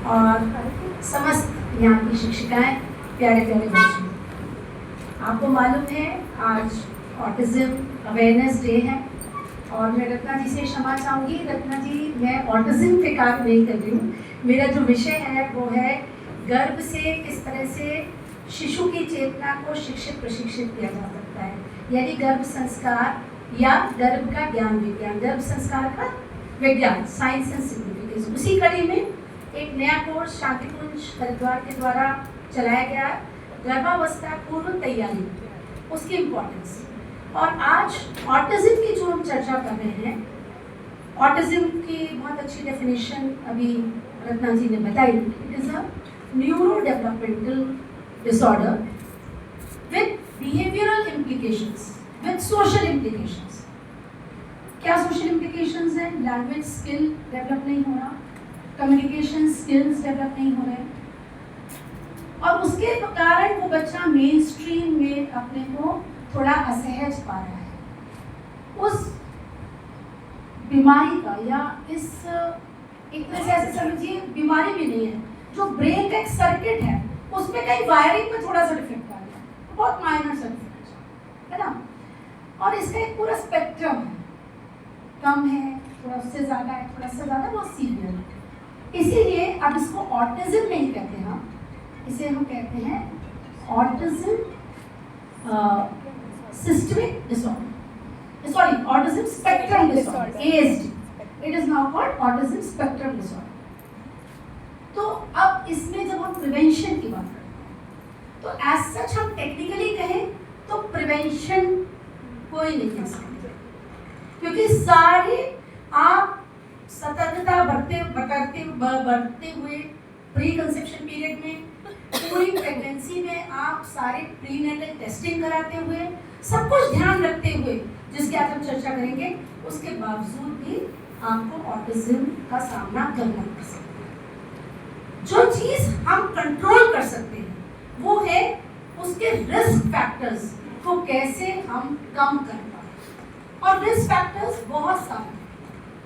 और समस्त यहाँ की शिक्षिकाएं, प्यारे प्यारे बच्चों, आपको मालूम है आज ऑटिज्म अवेयरनेस डे है और मैं रत्ना जी से क्षमा चाहूँगी। रत्ना जी, मैं ऑटिज्म पे काम नहीं कर रही हूँ। मेरा जो विषय है वो है गर्भ से किस तरह से शिशु की चेतना को शिक्षित प्रशिक्षित किया जा सकता है, यानी गर्भ संस्कार या गर्भ का ज्ञान विज्ञान, गर्भ संस्कार का विज्ञान, साइंस एंड सिग्निफिकेंस। उसी कड़ी में एक नया कोर्स शांतिकुंज हरिद्वार के द्वारा चलाया गया, गर्भावस्था पूर्व तैयारी, उसकी इम्पोर्टेंस। और आज ऑटिज्म की जो हम चर्चा कर रहे हैं, ऑटिज्म की बहुत अच्छी डेफिनेशन अभी रत्ना जी ने बताई। It is a neuro developmental disorder with behavioural implications, with social implications. क्या सोशल इम्प्लीकेशंस हैं? लैंग्वेज स्किल डेवलप नहीं हो रहा, कम्युनिकेशन स्किल्स डेवलप नहीं हो रहे, और उसके कारण वो बच्चा मेन स्ट्रीम में अपने को थोड़ा असहज पा रहा है। उस बीमारी का, या इस एक तरह से ऐसे समझिए बीमारी भी नहीं है, जो ब्रेन का एक सर्किट है उसमें कहीं वायरिंग में थोड़ा सा डिफेक्ट आ गया, बहुत माइनर सर्किट है ना। और इसका एक पूरा स्पेक्ट्रम है, कम है, थोड़ा उससे ज़्यादा है, थोड़ा सा ज़्यादा, बहुत सीवियर है। इसीलिए अब इसको ऑटिज्म नहीं कहते हम, इसे हम कहते हैं autism systemic disorder, sorry autism spectrum disorder, ASD। It is now called autism spectrum disorder. तो अब इसमें जब हम प्रिवेंशन की बात करते हैं तो एज सच हम टेक्निकली कहें तो प्रिवेंशन कोई नहीं कर सकते, क्योंकि सारे आप सतर्कता बढ़ते हुए प्री कंसेप्शन पीरियड में, पूरी प्रेगनेंसी में आप सारे प्रीनेटल टेस्टिंग कराते हुए, सब कुछ ध्यान रखते हुए, जिसकी आज हम चर्चा करेंगे, उसके बावजूद भी आपको ऑटिज्म का सामना करना पड़ सकता है। जो चीज हम कंट्रोल कर सकते हैं वो है उसके रिस्क फैक्टर्स को कैसे हम कम कर पाए। और रिस्क फैक्टर्स बहुत सारे हैं।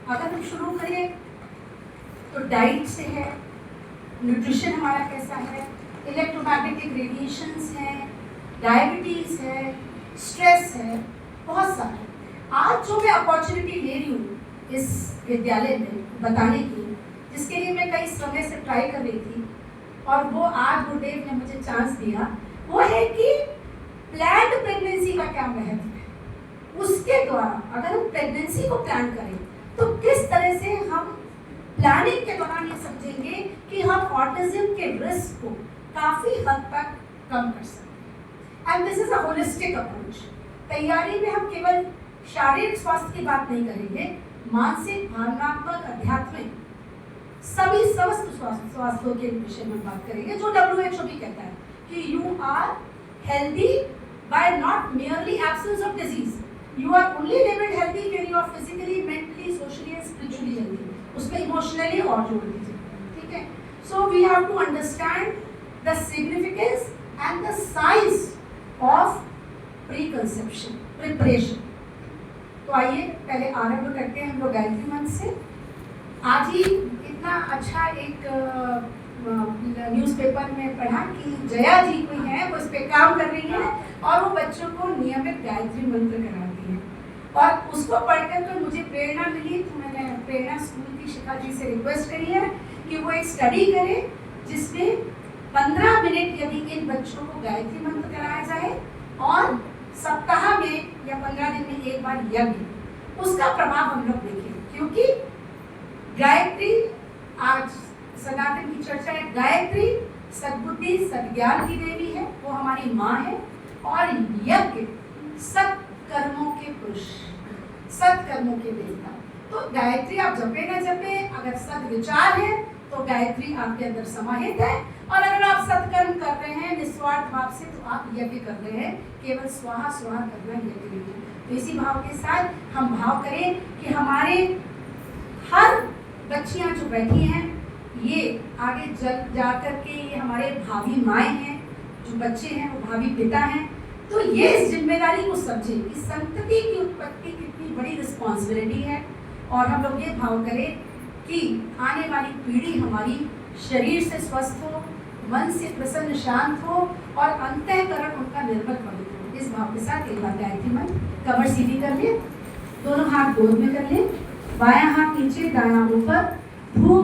अगर हम शुरू करें तो डाइट से है, न्यूट्रिशन हमारा कैसा है, इलेक्ट्रोमैग्नेटिक रेडिएशंस है, डायबिटीज़ है, स्ट्रेस है, बहुत सारे। आज जो मैं अपॉर्चुनिटी ले रही हूँ इस विद्यालय में बताने की, जिसके लिए मैं कई समय से ट्राई कर रही थी, और वो आज गुरुदेव ने मुझे चांस दिया, वो है कि प्लान्ड प्रेगनेंसी का क्या महत्व है। उसके द्वारा अगर हम प्रेगनेंसी को प्लान करें तो किस तरह से हम प्लानिंग के दौरान ये समझेंगे कि हम ऑटिज्म के रिस्क को काफ़ी हद तक कम कर सकते हैं। And this is a holistic approach. तैयारी में हम केवल शारीरिक स्वास्थ्य की बात नहीं करेंगे, मानसिक, भावनात्मक, आध्यात्मिक, सभी समस्त स्वास्थ्यों के विषय में बात करेंगे, जो WHO भी कहता है कि you are healthy by not merely absence of disease, you are only labelled healthy when you are physically, mentally, socially and spiritually healthy. उसमें इमोशनली और जोड़ दीजिए, ठीक है। So we have to understand the significance and the science of preconception preparation. तो आइए पहले आरंभ करते हैं हम लोग गायत्री मंत्र से। आज ही इतना अच्छा एक न्यूज़पेपर में पढ़ा कि जया जी कोई है, वो इस पे काम कर रही है और वो बच्चों को नियमित गायत्री मंत्र कराती है, और उसको पढ़कर तो मुझे प्रेरणा मिली। तो मैंने प्रेरणा स्कूल की शिखा जी से रिक्वेस्ट करी है कि वो एक स्टडी करें जिसमें 15 मिनट यदि इन बच्चों को गायत्री मंत्र कराया जाए और सप्ताह में या 15 दिन में एक बार यज्ञ, उसका प्रभाव हम लोग देखें। क्योंकि गायत्री, आज सनातन की चर्चा है, गायत्री सद्बुद्धि सद्ज्ञान की देवी है, वो हमारी माँ है, और यज्ञ सत्कर्मों के पुरुष, सत्कर्मों के देवता। तो गायत्री आप जपे न जपे, अगर सद्विचार है तो गायत्री आपके अंदर समाहित है, और अगर आप सत्कर्म कर रहे हैं निस्वार्थ भाव से तो आप यज्ञ कर रहे हैं, केवल स्वाहा स्वाहा करना यज्ञ नहीं है। तो इसी भाव के साथ हम भाव करें कि हमारे हर बच्चियां जो बैठी हैं, ये आगे जा कर के ये हमारे भावी माएँ हैं, जो बच्चे हैं वो भावी पिता हैं। तो ये इस जिम्मेदारी को समझें कि संतति की उत्पत्ति कितनी बड़ी रिस्पॉन्सिबिलिटी है, और हम लोग ये भाव करें कि आने वाली पीढ़ी हमारी शरीर से स्वस्थ हो, मन से प्रसन्न शांत हो और अंतःकरण उनका निर्मल पवित्र हो। इस भाव के साथ एक बार गायत्री मंत्र, कमर सीधी कर ले, दोनों हाथ गोद में कर ले, बायां हाथ नीचे दायां ऊपर, भू